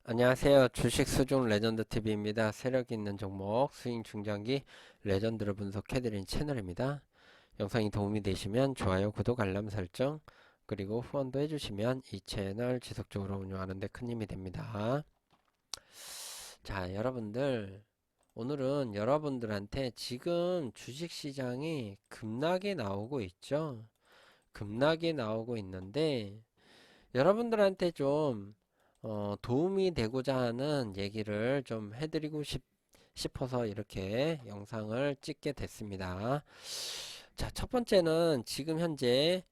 안녕하세요. 주식 수중 레전드 TV입니다. 세력 있는 종목 스윙 중장기 레전드를 분석해드린 채널입니다. 영상이 도움이 되시면 좋아요, 구독, 알람 설정 그리고 후원도 해주시면 이 채널 지속적으로 운영하는 데 큰 힘이 됩니다. 자, 여러분들 오늘은 여러분들한테 지금 주식시장이 급락이 나오고 있죠. 급락이 나오고 있는데 여러분들한테 좀 도움이 되고자 하는 얘기를 좀 해드리고 싶어서 이렇게 영상을 찍게 됐습니다. 자, 첫 번째는 지금 현재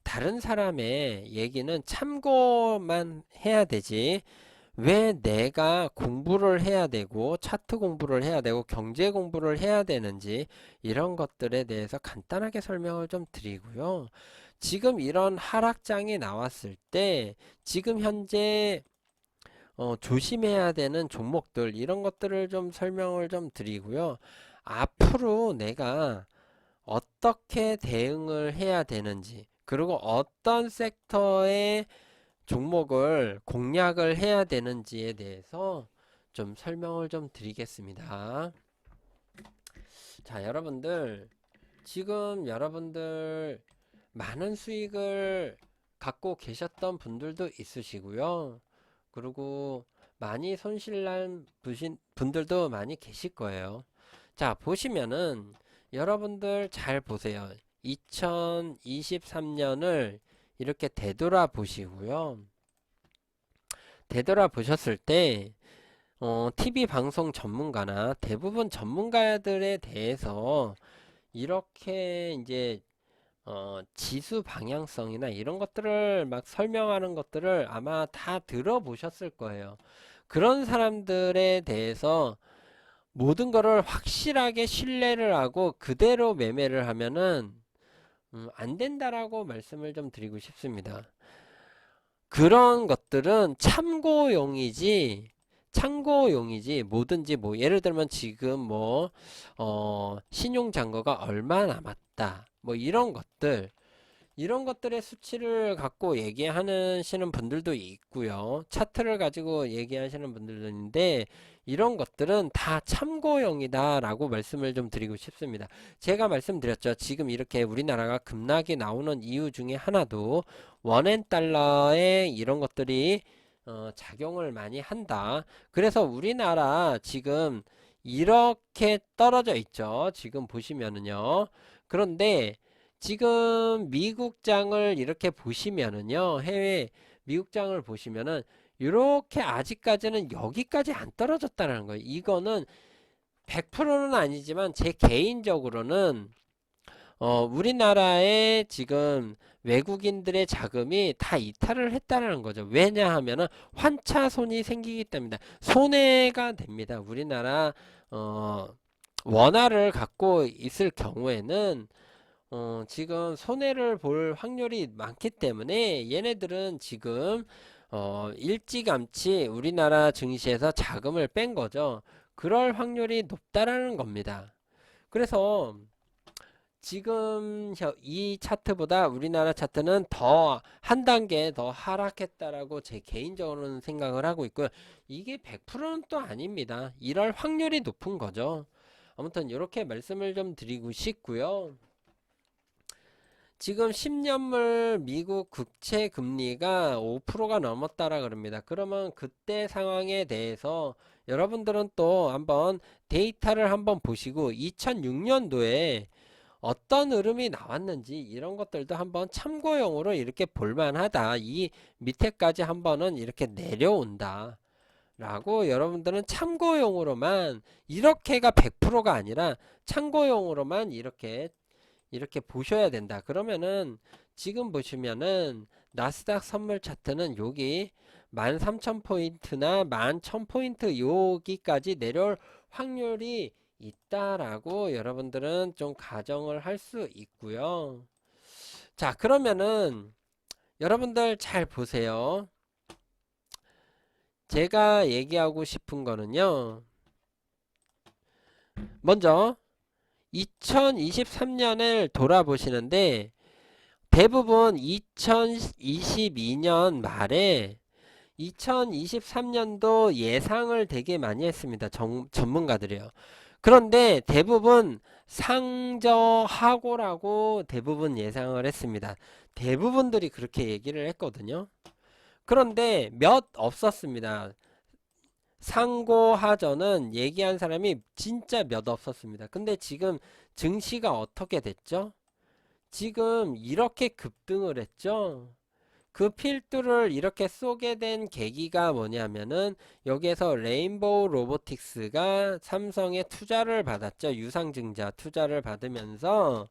다른 사람의 얘기는 참고만 해야 되지, 왜 내가 공부를 해야 되고 차트 공부를 해야 되고 경제 공부를 해야 되는지 이런 것들에 대해서 간단하게 설명을 좀 드리고요. 지금 이런 하락장이 나왔을 때 지금 현재 조심해야 되는 종목들 이런 것들을 좀 설명을 좀 드리고요. 앞으로 내가 어떻게 대응을 해야 되는지, 그리고 어떤 섹터의 종목을 공략을 해야 되는지에 대해서 좀 설명을 좀 드리겠습니다. 자, 여러분들 지금 여러분들 많은 수익을 갖고 계셨던 분들도 있으시고요. 그리고 많이 손실난 분들도 많이 계실 거예요. 자, 보시면은 여러분들 잘 보세요. 2023년을 이렇게 되돌아 보시고요. 되돌아 보셨을 때 TV 방송 전문가나 대부분 전문가들에 대해서 이렇게 이제 지수 방향성이나 이런 것들을 막 설명하는 것들을 아마 다 들어보셨을 거예요. 그런 사람들에 대해서 모든 거를 확실하게 신뢰를 하고 그대로 매매를 하면은 안 된다라고 말씀을 좀 드리고 싶습니다. 그런 것들은 참고용이지 뭐든지, 뭐 예를 들면 지금 뭐 신용잔고가 얼마 남았다 뭐 이런 것들의 수치를 갖고 얘기하시는 분들도 있고요. 차트를 가지고 얘기하시는 분들도 있는데 이런 것들은 다 참고용이다 라고 말씀을 좀 드리고 싶습니다. 제가 말씀드렸죠. 지금 이렇게 우리나라가 급락이 나오는 이유 중에 하나도 원엔달러에 이런 것들이 작용을 많이 한다. 그래서 우리나라 지금 이렇게 떨어져 있죠. 지금 보시면은요. 그런데 지금 미국장을 이렇게 보시면은요, 해외 미국장을 보시면은 이렇게 아직까지는 여기까지 안 떨어졌다는 거예요. 이거는 100%는 아니지만 제 개인적으로는 우리나라의 지금 외국인들의 자금이 다 이탈을 했다는 거죠. 왜냐하면은 환차손이 생기기 때문에 손해가 됩니다. 우리나라 원화를 갖고 있을 경우에는 지금 손해를 볼 확률이 많기 때문에 얘네들은 지금 일찌감치 우리나라 증시에서 자금을 뺀 거죠. 그럴 확률이 높다라는 겁니다. 그래서 지금 이 차트보다 우리나라 차트는 더 한 단계 더 하락했다라고 제 개인적으로는 생각을 하고 있고요. 이게 100%는 또 아닙니다. 이럴 확률이 높은 거죠. 아무튼 이렇게 말씀을 좀 드리고 싶고요. 지금 10년물 미국 국채 금리가 5%가 넘었다라 그럽니다. 그러면 그때 상황에 대해서 여러분들은 또 한번 데이터를 한번 보시고 2006년도에 어떤 흐름이 나왔는지 이런 것들도 한번 참고용으로 이렇게 볼만하다. 이 밑에까지 한번은 이렇게 내려온다 라고 여러분들은 참고용으로만, 이렇게가 100%가 아니라 참고용으로만 이렇게 보셔야 된다. 그러면은 지금 보시면은 나스닥 선물 차트는 여기 13,000포인트나 11,000포인트 여기까지 내려올 확률이 있다라고 여러분들은 좀 가정을 할 수 있고요. 자, 그러면은 여러분들 잘 보세요. 제가 얘기하고 싶은 거는요. 먼저 2023년을 돌아보시는데 대부분 2022년 말에 2023년도 예상을 되게 많이 했습니다. 전문가들이요. 그런데 대부분 상저하고라고 대부분 예상을 했습니다. 대부분들이 그렇게 얘기를 했거든요. 그런데 몇 없었습니다. 상고하저는 얘기한 사람이 진짜 몇 없었습니다. 근데 지금 증시가 어떻게 됐죠? 지금 이렇게 급등을 했죠? 그 필두를 이렇게 쏘게 된 계기가 뭐냐면은 여기에서 레인보우 로보틱스가 삼성에 투자를 받았죠. 유상증자 투자를 받으면서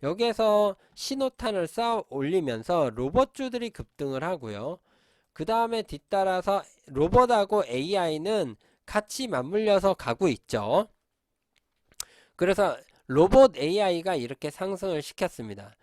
여기에서 신호탄을 쌓아 올리면서 로봇주들이 급등을 하고요. 그 다음에 뒤따라서 로봇하고 AI는 같이 맞물려서 가고 있죠. 그래서 로봇 AI가 이렇게 상승을 시켰습니다.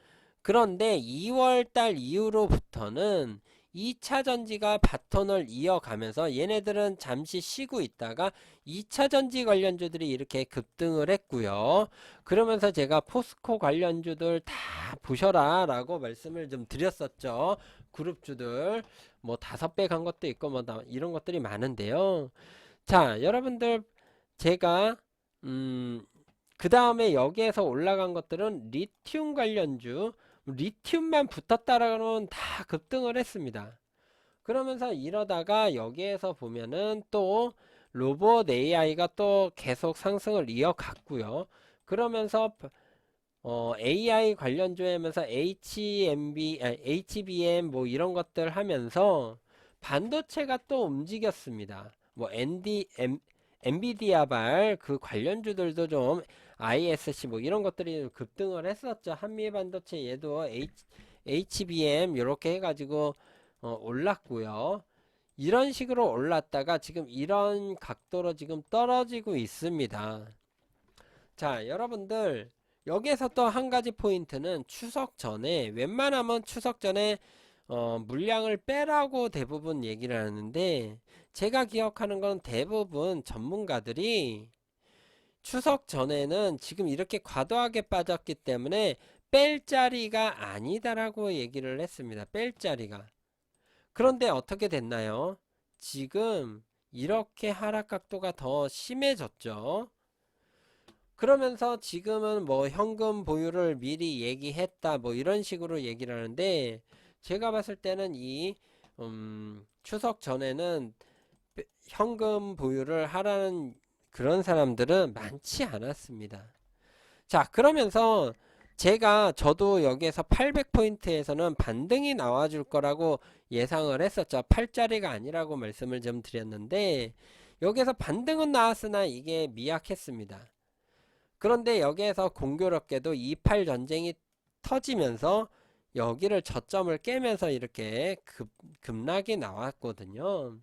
그런데 2월달 이후로부터는 2차 전지가 바톤을 이어가면서 얘네들은 잠시 쉬고 있다가 2차 전지 관련주들이 이렇게 급등을 했고요. 그러면서 제가 포스코 관련주들 다 보셔라 라고 말씀을 좀 드렸었죠. 그룹주들 뭐 5배 간 것도 있고 뭐 이런 것들이 많은데요. 자, 여러분들 제가 그 다음에 여기에서 올라간 것들은 리튬 관련주, 리튬만 붙었다라고는 다 급등을 했습니다. 그러면서 이러다가 여기에서 보면은 또 로봇 AI가 또 계속 상승을 이어갔고요. 그러면서 AI 관련주에 하면서 HBM 뭐 이런 것들 하면서 반도체가 또 움직였습니다. 뭐 엔비디아발 그 관련주들도 좀 ISC 뭐 이런 것들이 급등을 했었죠. 한미반도체 얘도 HBM 이렇게 해가지고 올랐고요. 이런 식으로 올랐다가 지금 이런 각도로 지금 떨어지고 있습니다. 자, 여러분들 여기에서 또 한 가지 포인트는 추석 전에 웬만하면 추석 전에 물량을 빼라고 대부분 얘기를 하는데 제가 기억하는 건 대부분 전문가들이 추석 전에는 지금 이렇게 과도하게 빠졌기 때문에 뺄 자리가 아니다라고 얘기를 했습니다. 뺄 자리가. 그런데 어떻게 됐나요? 지금 이렇게 하락 각도가 더 심해졌죠. 그러면서 지금은 뭐 현금 보유를 미리 얘기했다 뭐 이런 식으로 얘기를 하는데 제가 봤을 때는 이 추석 전에는 현금 보유를 하라는 그런 사람들은 많지 않았습니다. 자, 그러면서 저도 여기에서 800포인트에서는 반등이 나와줄 거라고 예상을 했었죠. 8짜리가 아니라고 말씀을 좀 드렸는데 여기에서 반등은 나왔으나 이게 미약했습니다. 그런데 여기에서 공교롭게도 28 전쟁이 터지면서 여기를 저점을 깨면서 이렇게 급락이 나왔거든요.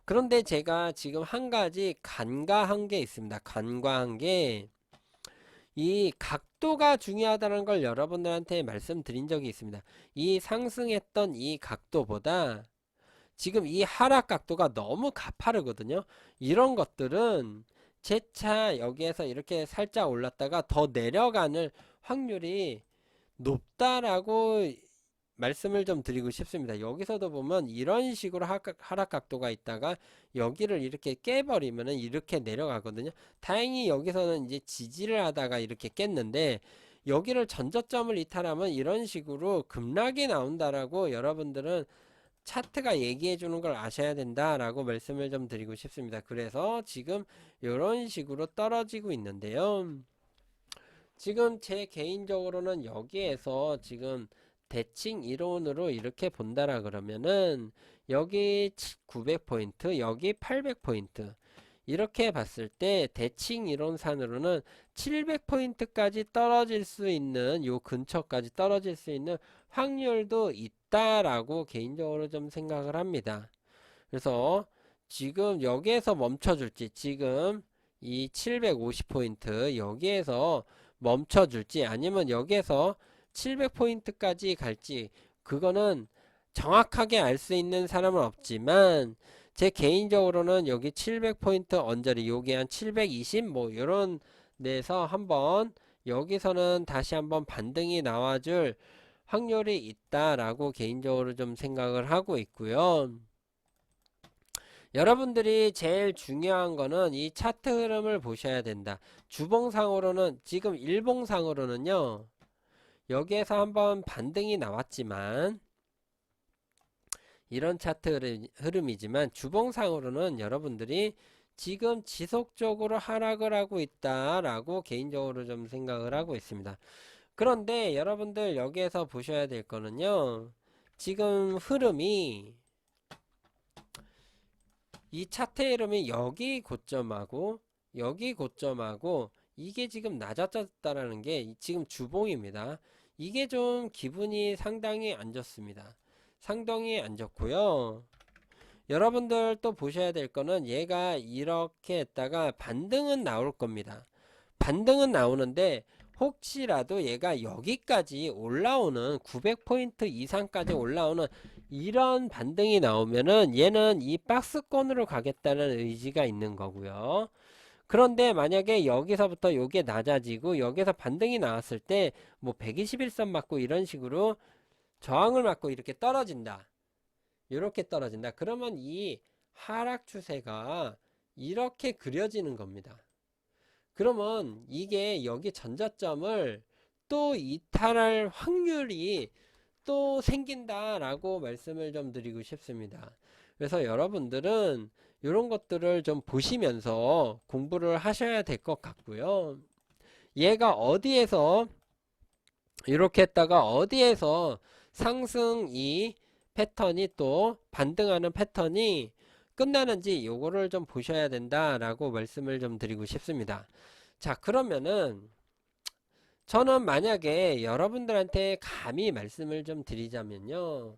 그런데 제가 지금 한 가지 간과한 게 있습니다. 간과한 게 이 각도가 중요하다는 걸 여러분들한테 말씀드린 적이 있습니다. 이 상승했던 이 각도보다 지금 이 하락 각도가 너무 가파르거든요. 이런 것들은 재차 여기에서 이렇게 살짝 올랐다가 더 내려가는 확률이 높다라고 말씀을 좀 드리고 싶습니다. 여기서도 보면 이런 식으로 하락 각도가 있다가 여기를 이렇게 깨버리면은 이렇게 내려가거든요. 다행히 여기서는 이제 지지를 하다가 이렇게 깼는데 여기를 전저점을 이탈하면 이런 식으로 급락이 나온다라고 여러분들은 차트가 얘기해 주는 걸 아셔야 된다라고 말씀을 좀 드리고 싶습니다. 그래서 지금 이런 식으로 떨어지고 있는데요. 지금 제 개인적으로는 여기에서 지금 대칭 이론으로 이렇게 본다라 그러면은 여기 900포인트 여기 800포인트 이렇게 봤을 때 대칭 이론상으로는 700포인트까지 떨어질 수 있는 요 근처까지 떨어질 수 있는 확률도 있다라고 개인적으로 좀 생각을 합니다. 그래서 지금 여기에서 멈춰줄지 지금 이 750포인트 여기에서 멈춰줄지 아니면 여기에서 700포인트까지 갈지 그거는 정확하게 알 수 있는 사람은 없지만 제 개인적으로는 여기 700포인트 언저리 여기 한 720 뭐 이런 데서 한번 여기서는 다시 한번 반등이 나와줄 확률이 있다라고 개인적으로 좀 생각을 하고 있고요. 여러분들이 제일 중요한 거는 이 차트 흐름을 보셔야 된다. 주봉상으로는 지금 일봉상으로는요. 여기에서 한번 반등이 나왔지만 이런 차트 흐름이지만 주봉상으로는 여러분들이 지금 지속적으로 하락을 하고 있다라고 개인적으로 좀 생각을 하고 있습니다. 그런데 여러분들 여기에서 보셔야 될 거는요. 지금 흐름이 이 차트의 흐름이 여기 고점하고 여기 고점하고 이게 지금 낮아졌다라는 게 지금 주봉입니다. 이게 좀 기분이 상당히 안 좋습니다. 상당히 안 좋고요. 여러분들 또 보셔야 될 거는 얘가 이렇게 했다가 반등은 나올 겁니다. 반등은 나오는데 혹시라도 얘가 여기까지 올라오는 900포인트 이상까지 올라오는 이런 반등이 나오면은 얘는 이 박스권으로 가겠다는 의지가 있는 거고요. 그런데 만약에 여기서부터 요게 낮아지고 여기서 반등이 나왔을 때 뭐 121선 맞고 이런 식으로 저항을 맞고 이렇게 떨어진다. 이렇게 떨어진다. 그러면 이 하락 추세가 이렇게 그려지는 겁니다. 그러면 이게 여기 전저점을 또 이탈할 확률이 또 생긴다라고 말씀을 좀 드리고 싶습니다. 그래서 여러분들은 이런 것들을 좀 보시면서 공부를 하셔야 될 것 같고요. 얘가 어디에서 이렇게 했다가 어디에서 상승 이 패턴이 또 반등하는 패턴이 끝나는지 요거를 좀 보셔야 된다라고 말씀을 좀 드리고 싶습니다. 자, 그러면은 저는 만약에 여러분들한테 감히 말씀을 좀 드리자면요.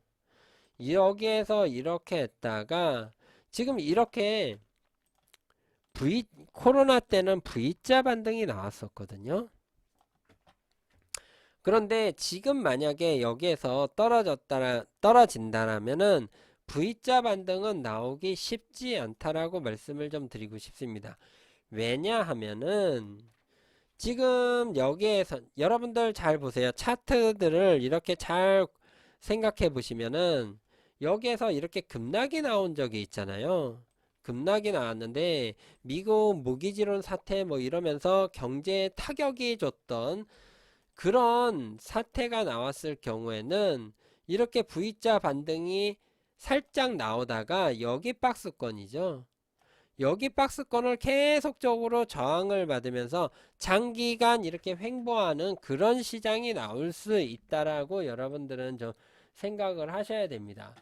여기에서 이렇게 했다가 지금 이렇게 코로나 때는 V자 반등이 나왔었거든요. 그런데 지금 만약에 여기에서 떨어진다라면은 V자 반등은 나오기 쉽지 않다라고 말씀을 좀 드리고 싶습니다. 왜냐하면은 지금 여기에서 여러분들 잘 보세요. 차트들을 이렇게 잘 생각해 보시면은 여기에서 이렇게 급락이 나온 적이 있잖아요. 급락이 나왔는데 미국 무기지론 사태 뭐 이러면서 경제에 타격이 줬던 그런 사태가 나왔을 경우에는 이렇게 V자 반등이 살짝 나오다가 여기 박스권이죠. 여기 박스권을 계속적으로 저항을 받으면서 장기간 이렇게 횡보하는 그런 시장이 나올 수 있다라고 여러분들은 좀 생각을 하셔야 됩니다.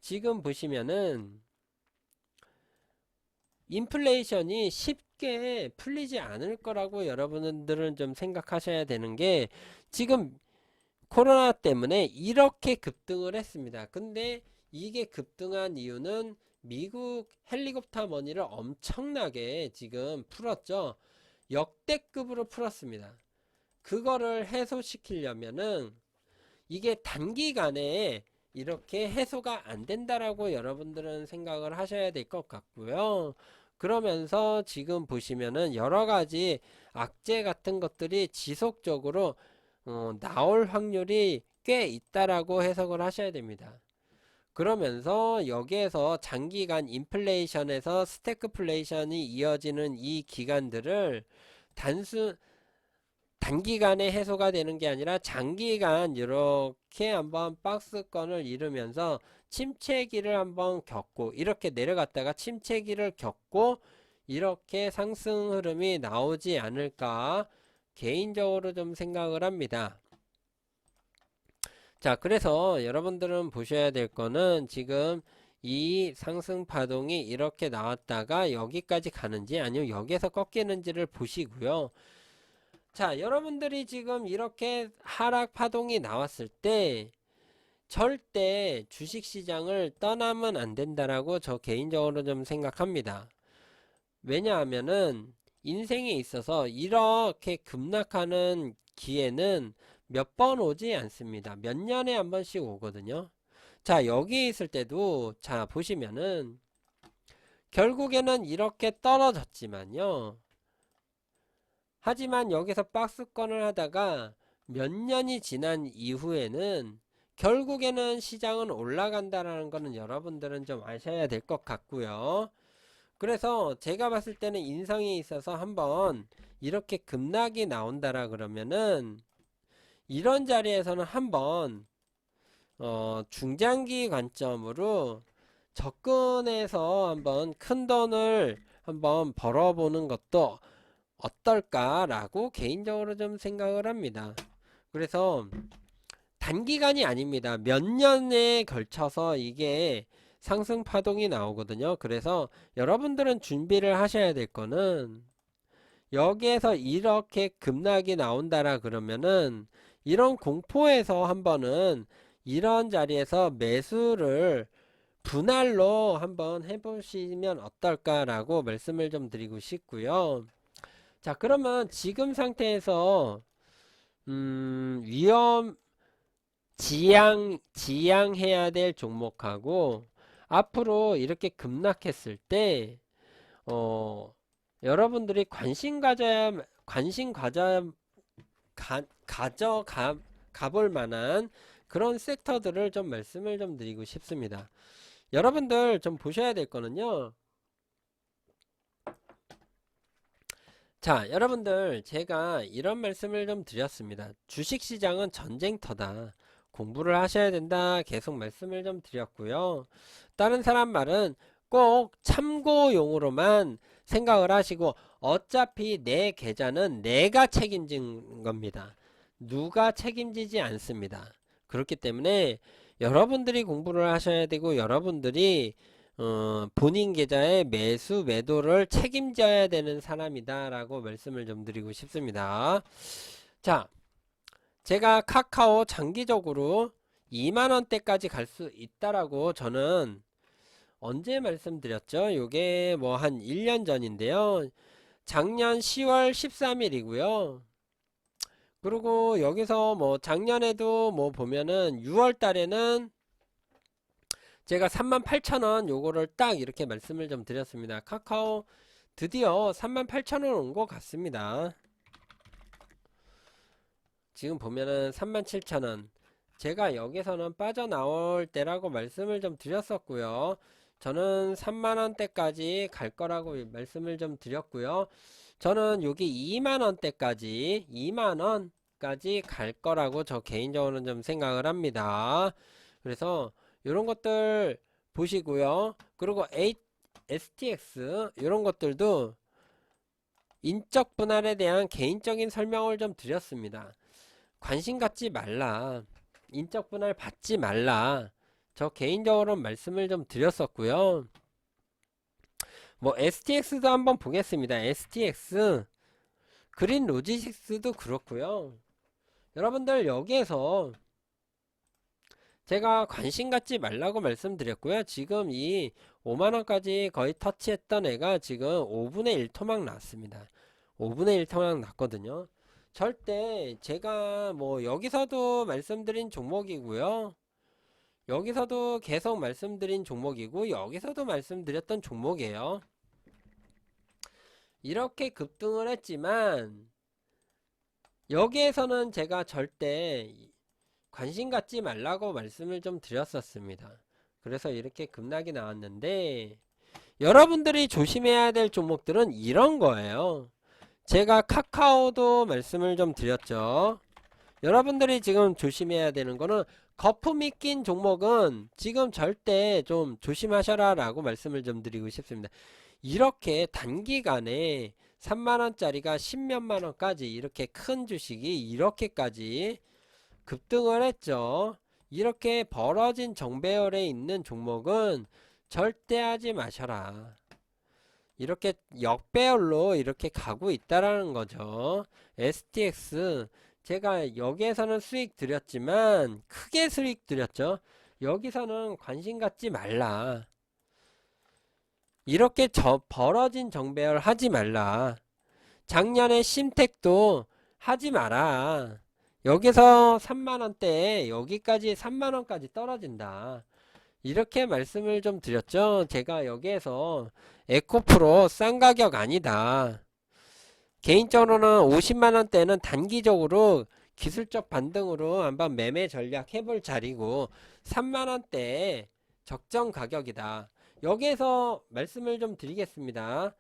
지금 보시면은 인플레이션이 쉽게 풀리지 않을 거라고 여러분들은 좀 생각하셔야 되는 게 지금 코로나 때문에 이렇게 급등을 했습니다. 근데 이게 급등한 이유는 미국 헬리콥터 머니를 엄청나게 지금 풀었죠. 역대급으로 풀었습니다. 그거를 해소시키려면은 이게 단기간에 이렇게 해소가 안 된다라고 여러분들은 생각을 하셔야 될 것 같고요. 그러면서 지금 보시면은 여러 가지 악재 같은 것들이 지속적으로 나올 확률이 꽤 있다라고 해석을 하셔야 됩니다. 그러면서 여기에서 장기간 인플레이션에서 스태그플레이션이 이어지는 이 기간들을 단기간에 해소가 되는 게 아니라 장기간 이렇게 한번 박스권을 이루면서 침체기를 한번 겪고 이렇게 내려갔다가 침체기를 겪고 이렇게 상승 흐름이 나오지 않을까 개인적으로 좀 생각을 합니다. 자, 그래서 여러분들은 보셔야 될 거는 지금 이 상승 파동이 이렇게 나왔다가 여기까지 가는지 아니면 여기에서 꺾이는지를 보시고요. 자, 여러분들이 지금 이렇게 하락 파동이 나왔을 때 절대 주식시장을 떠나면 안 된다라고 저 개인적으로 좀 생각합니다. 왜냐하면은 인생에 있어서 이렇게 급락하는 기회는 몇 번 오지 않습니다. 몇 년에 한 번씩 오거든요. 자, 여기 있을 때도 자 보시면은 결국에는 이렇게 떨어졌지만요. 하지만 여기서 박스권을 하다가 몇 년이 지난 이후에는 결국에는 시장은 올라간다라는 거는 여러분들은 좀 아셔야 될 것 같고요. 그래서 제가 봤을 때는 인성에 있어서 한번 이렇게 급락이 나온다라 그러면은 이런 자리에서는 한번 중장기 관점으로 접근해서 한번 큰 돈을 한번 벌어보는 것도 어떨까라고 개인적으로 좀 생각을 합니다. 그래서 단기간이 아닙니다. 몇 년에 걸쳐서 이게 상승 파동이 나오거든요. 그래서 여러분들은 준비를 하셔야 될 거는 여기에서 이렇게 급락이 나온다라 그러면은 이런 공포에서 한번은 이런 자리에서 매수를 분할로 한번 해보시면 어떨까라고 말씀을 좀 드리고 싶고요. 자, 그러면 지금 상태에서 위험 지양해야 될 종목하고 앞으로 이렇게 급락했을 때 여러분들이 관심 가볼 만한 그런 섹터들을 좀 말씀을 좀 드리고 싶습니다. 여러분들 좀 보셔야 될 거는요. 자, 여러분들 제가 이런 말씀을 좀 드렸습니다. 주식시장은 전쟁터다. 공부를 하셔야 된다. 계속 말씀을 좀 드렸고요. 다른 사람 말은 꼭 참고용으로만 생각을 하시고 어차피 내 계좌는 내가 책임진 겁니다. 누가 책임지지 않습니다. 그렇기 때문에 여러분들이 공부를 하셔야 되고 여러분들이 본인 계좌의 매수 매도를 책임져야 되는 사람이다 라고 말씀을 좀 드리고 싶습니다. 자, 제가 카카오 장기적으로 2만원대까지 갈 수 있다라고 저는 언제 말씀드렸죠? 요게 뭐 한 1년 전인데요. 작년 10월 13일이고요. 그리고 여기서 뭐 작년에도 뭐 보면은 6월 달에는 제가 38,000원 요거를 딱 이렇게 말씀을 좀 드렸습니다. 카카오 드디어 38,000원 온 것 같습니다. 지금 보면은 37,000원 제가 여기서는 빠져나올 때라고 말씀을 좀 드렸었고요. 저는 3만원대까지 갈 거라고 말씀을 좀 드렸고요. 저는 여기 2만원대까지 갈 거라고 저 개인적으로는 좀 생각을 합니다. 그래서 이런 것들 보시고요. 그리고 STX 이런 것들도 인적 분할에 대한 개인적인 설명을 좀 드렸습니다. 관심 갖지 말라. 인적 분할 받지 말라. 저 개인적으로 말씀을 좀 드렸었고요. 뭐 STX도 한번 보겠습니다. STX 그린 로지식스도 그렇고요. 여러분들 여기에서 제가 관심 갖지 말라고 말씀드렸고요. 지금 이 5만원까지 거의 터치했던 애가 지금 5분의 1 토막 났습니다. 5분의 1 토막 났거든요. 절대 제가 뭐 여기서도 말씀드린 종목이고요. 여기서도 계속 말씀드린 종목이고 여기서도 말씀드렸던 종목이에요. 이렇게 급등을 했지만 여기에서는 제가 절대 관심 갖지 말라고 말씀을 좀 드렸었습니다. 그래서 이렇게 급락이 나왔는데 여러분들이 조심해야 될 종목들은 이런 거예요. 제가 카카오도 말씀을 좀 드렸죠. 여러분들이 지금 조심해야 되는 거는 거품이 낀 종목은 지금 절대 좀 조심하셔라 라고 말씀을 좀 드리고 싶습니다. 이렇게 단기간에 3만원짜리가 10몇만원까지 이렇게 큰 주식이 이렇게까지 급등을 했죠. 이렇게 벌어진 정배열에 있는 종목은 절대 하지 마셔라. 이렇게 역배열로 이렇게 가고 있다라는 거죠. STX 제가 여기에서는 수익 드렸지만 크게 수익 드렸죠. 여기서는 관심 갖지 말라. 이렇게 벌어진 정배열 하지 말라. 작년에 심택도 하지 마라. 여기서 3만원대에 여기까지 3만원까지 떨어진다. 이렇게 말씀을 좀 드렸죠. 제가 여기에서 에코프로 싼 가격 아니다. 개인적으로는 50만원대는 단기적으로 기술적 반등으로 한번 매매 전략 해볼 자리고 3만원대 적정 가격이다. 여기에서 말씀을 좀 드리겠습니다.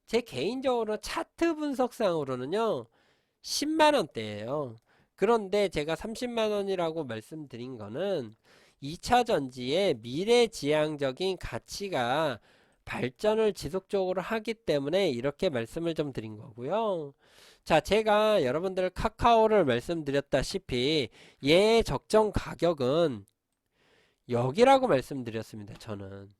제 개인적으로 차트 분석상으로는요 10만원대예요. 그런데 제가 30만원이라고 말씀드린 거는 2차전지의 미래지향적인 가치가 발전을 지속적으로 하기 때문에 이렇게 말씀을 좀 드린 거고요. 자, 제가 여러분들 카카오를 말씀드렸다시피 얘의 적정 가격은 여기라고 말씀드렸습니다. 저는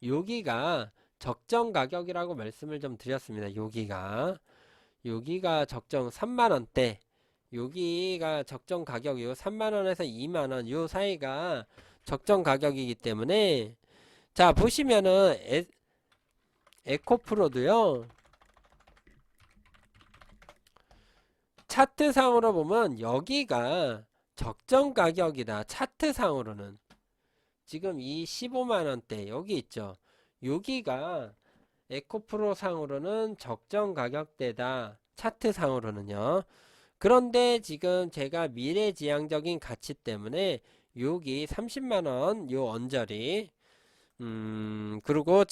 여기가 적정 가격이라고 말씀을 좀 드렸습니다. 여기가 적정 3만원대, 여기가 적정 가격 요 3만원에서 2만원 요 사이가 적정 가격이기 때문에 자 보시면은 에코프로도요 차트상으로 보면 여기가 적정 가격이다. 차트상으로는 지금 이 15만원대 여기 있죠. 여기가 에코프로 상으로는 적정 가격대다. 차트상으로는요. 그런데 지금 제가 미래지향적인 가치 때문에 여기 30만원 요 언저리 그리고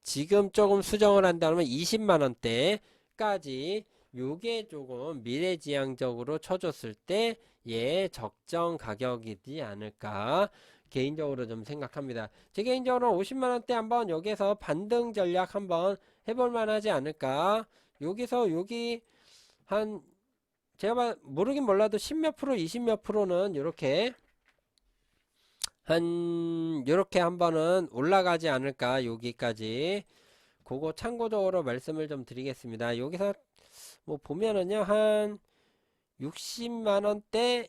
지금 조금 수정을 한다면 20만원대까지 요게 조금 미래지향적으로 쳐줬을 때 얘 적정 가격이지 않을까 개인적으로 좀 생각합니다. 제 개인적으로 50만원대 한번 여기서 반등 전략 한번 해볼 만하지 않을까. 여기서 여기 한 제가 모르긴 몰라도 10몇 프로 20몇 프로는 요렇게 요렇게 한번은 올라가지 않을까. 여기까지 그거 참고적으로 말씀을 좀 드리겠습니다. 여기서 뭐 보면은요 한 60만원대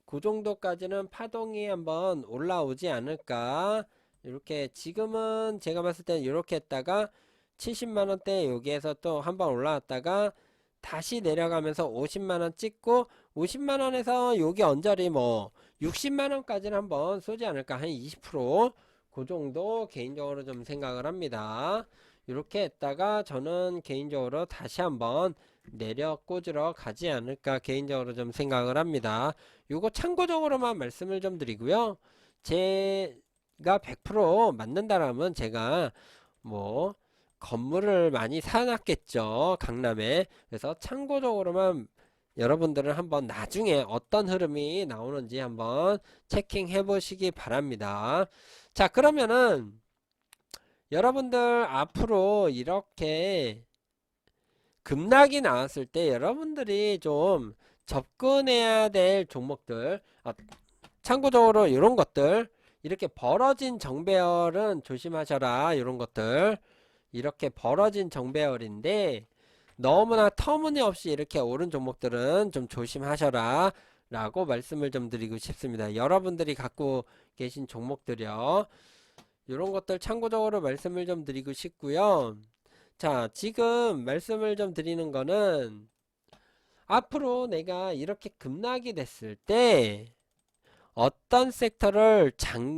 그 정도까지는 파동이 한번 올라오지 않을까. 이렇게 지금은 제가 봤을 때는 이렇게 했다가 70만원대 여기에서 또 한번 올라왔다가 다시 내려가면서 50만원 찍고 50만원에서 여기 언저리 뭐 60만원까지는 한번 쏘지 않을까. 한 20%그 정도 개인적으로 좀 생각을 합니다. 이렇게 했다가 저는 개인적으로 다시 한번 내려 꽂으러 가지 않을까 개인적으로 좀 생각을 합니다. 요거 참고적으로만 말씀을 좀 드리고요. 제가 100% 맞는다라면 제가 뭐 건물을 많이 사놨겠죠. 강남에. 그래서 참고적으로만 여러분들은 한번 나중에 어떤 흐름이 나오는지 한번 체킹해 보시기 바랍니다. 자, 그러면은 여러분들 앞으로 이렇게 급락이 나왔을 때 여러분들이 좀 접근해야 될 종목들 참고적으로 이런 것들 이렇게 벌어진 정배열은 조심하셔라. 이런 것들 이렇게 벌어진 정배열인데 너무나 터무니없이 이렇게 오른 종목들은 좀 조심하셔라 라고 말씀을 좀 드리고 싶습니다. 여러분들이 갖고 계신 종목들이요 이런 것들 참고적으로 말씀을 좀 드리고 싶고요. 자, 지금 말씀을 좀 드리는 거는 앞으로 내가 이렇게 급락이 됐을 때 어떤 섹터를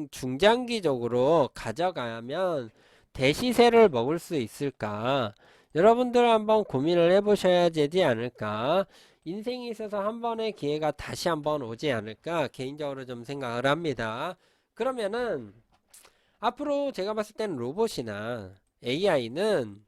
중장기적으로 가져가면 대시세를 먹을 수 있을까? 여러분들 한번 고민을 해보셔야 되지 않을까? 인생에 있어서 한 번의 기회가 다시 한번 오지 않을까? 개인적으로 좀 생각을 합니다. 그러면은 앞으로 제가 봤을 때는 로봇이나 AI는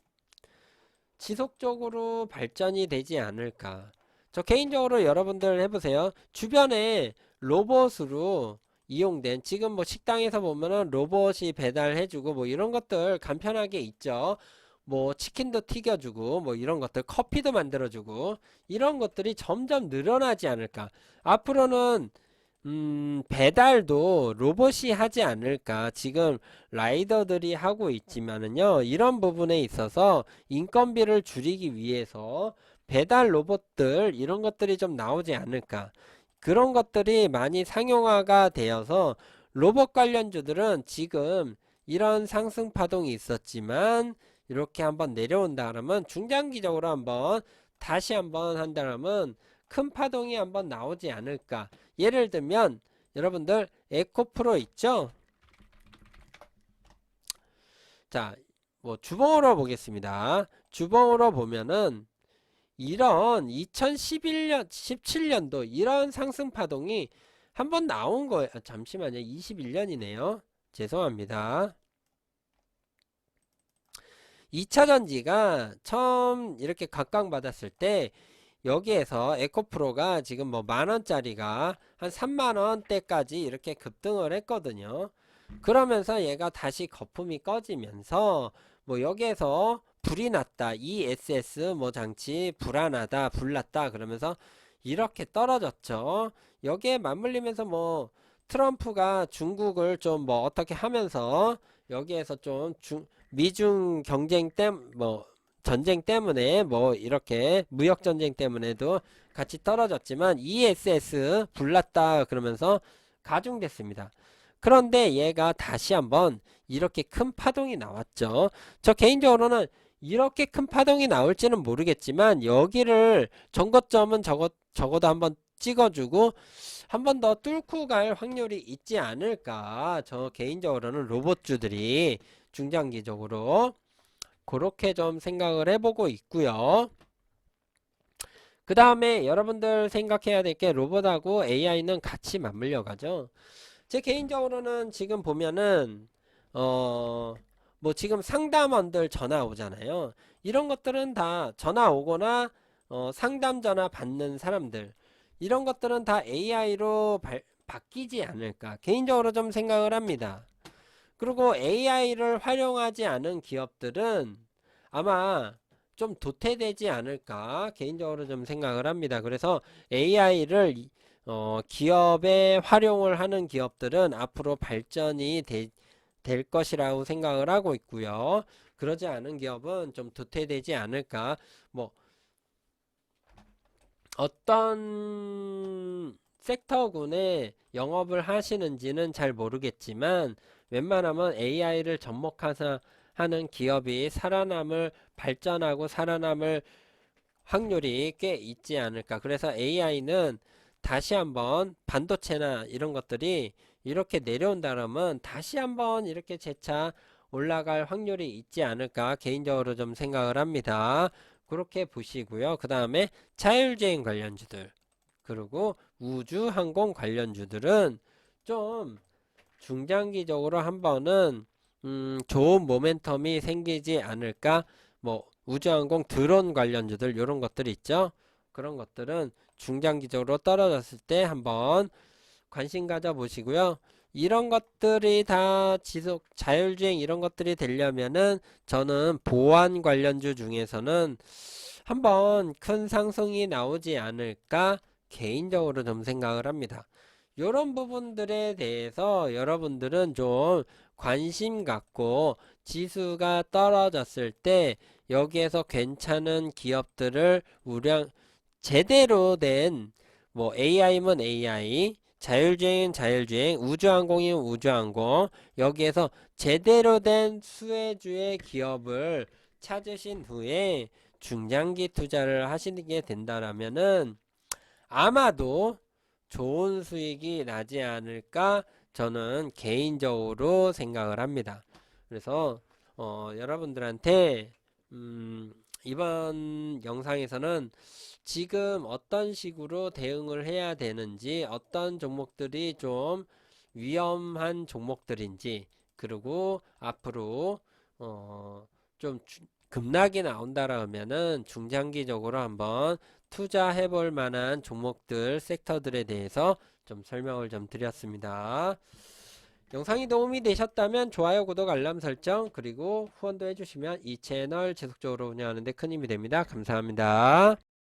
지속적으로 발전이 되지 않을까. 저 개인적으로 여러분들 해보세요. 주변에 로봇으로 이용된 지금 뭐 식당에서 보면은 로봇이 배달해주고 뭐 이런 것들 간편하게 있죠. 뭐 치킨도 튀겨주고 뭐 이런 것들 커피도 만들어주고 이런 것들이 점점 늘어나지 않을까. 앞으로는 배달도 로봇이 하지 않을까. 지금 라이더들이 하고 있지만은요, 이런 부분에 있어서 인건비를 줄이기 위해서 배달 로봇들, 이런 것들이 좀 나오지 않을까. 그런 것들이 많이 상용화가 되어서 로봇 관련주들은 지금 이런 상승 파동이 있었지만, 이렇게 한번 내려온다 그러면 중장기적으로 한번 다시 한번 한다면 큰 파동이 한번 나오지 않을까. 예를 들면 여러분들 에코프로 있죠? 자, 뭐 주봉으로 보겠습니다. 주봉으로 보면은 이런 2011년, 17년도 이런 상승 파동이 한번 나온 거예요. 잠시만요. 21년이네요. 죄송합니다. 2차전지가 처음 이렇게 각광받았을 때 여기에서 에코프로가 지금 뭐 만원짜리가 한 3만원대까지 이렇게 급등을 했거든요. 그러면서 얘가 다시 거품이 꺼지면서 뭐 여기에서 불이 났다. ESS 뭐 장치 불안하다. 불났다. 그러면서 이렇게 떨어졌죠. 여기에 맞물리면서 뭐 트럼프가 중국을 좀 뭐 어떻게 하면서 여기에서 좀 미중 경쟁 뭐 전쟁 때문에 뭐 이렇게 무역 전쟁 때문에도 같이 떨어졌지만 ESS 불났다 그러면서 가중됐습니다. 그런데 얘가 다시 한번 이렇게 큰 파동이 나왔죠. 저 개인적으로는 이렇게 큰 파동이 나올지는 모르겠지만 여기를 전고점은 적어도 한번 찍어주고 한 번 더 뚫고 갈 확률이 있지 않을까. 저 개인적으로는 로봇주들이 중장기적으로 그렇게 좀 생각을 해보고 있고요. 그 다음에 여러분들 생각해야 될 게 로봇하고 AI는 같이 맞물려 가죠. 제 개인적으로는 지금 보면은 뭐 지금 상담원들 전화 오잖아요. 이런 것들은 다 전화 오거나 상담 전화 받는 사람들 이런 것들은 다 AI로 바뀌지 않을까 개인적으로 좀 생각을 합니다. 그리고 AI를 활용하지 않은 기업들은 아마 좀 도태되지 않을까 개인적으로 좀 생각을 합니다. 그래서 AI를 기업에 활용을 하는 기업들은 앞으로 발전이 될 것이라고 생각을 하고 있고요. 그러지 않은 기업은 좀 도태되지 않을까. 뭐 어떤 섹터군에 영업을 하시는지는 잘 모르겠지만 웬만하면 AI를 접목해서 하는 기업이 발전하고 살아남을 확률이 꽤 있지 않을까. 그래서 AI는 다시 한번 반도체나 이런 것들이 이렇게 내려온다면 다시 한번 이렇게 재차 올라갈 확률이 있지 않을까 개인적으로 좀 생각을 합니다. 그렇게 보시고요. 그 다음에 자율주행 관련주들 그리고 우주항공 관련주들은 좀 중장기적으로 한 번은 좋은 모멘텀이 생기지 않을까. 뭐 우주항공 드론 관련주들 이런 것들이 있죠. 그런 것들은 중장기적으로 떨어졌을 때 한번 관심 가져 보시고요. 이런 것들이 다 자율주행 이런 것들이 되려면은 저는 보안 관련주 중에서는 한번 큰 상승이 나오지 않을까 개인적으로 좀 생각을 합니다. 이런 부분들에 대해서 여러분들은 좀 관심 갖고 지수가 떨어졌을 때 여기에서 괜찮은 기업들을 제대로 된 뭐 AI면 AI, 자율주행은 자율주행, 우주항공이면 우주항공 여기에서 제대로 된 수혜주의 기업을 찾으신 후에 중장기 투자를 하시게 된다라면은 아마도 좋은 수익이 나지 않을까 저는 개인적으로 생각을 합니다. 그래서 여러분들한테 이번 영상에서는 지금 어떤 식으로 대응을 해야 되는지 어떤 종목들이 좀 위험한 종목들인지 그리고 앞으로 좀 급락이 나온다라 하면은 중장기적으로 한번 투자해 볼 만한 종목들 섹터들에 대해서 좀 설명을 좀 드렸습니다. 영상이 도움이 되셨다면 좋아요, 구독, 알람 설정 그리고 후원도 해주시면 이 채널 지속적으로 운영하는 데 큰 힘이 됩니다. 감사합니다.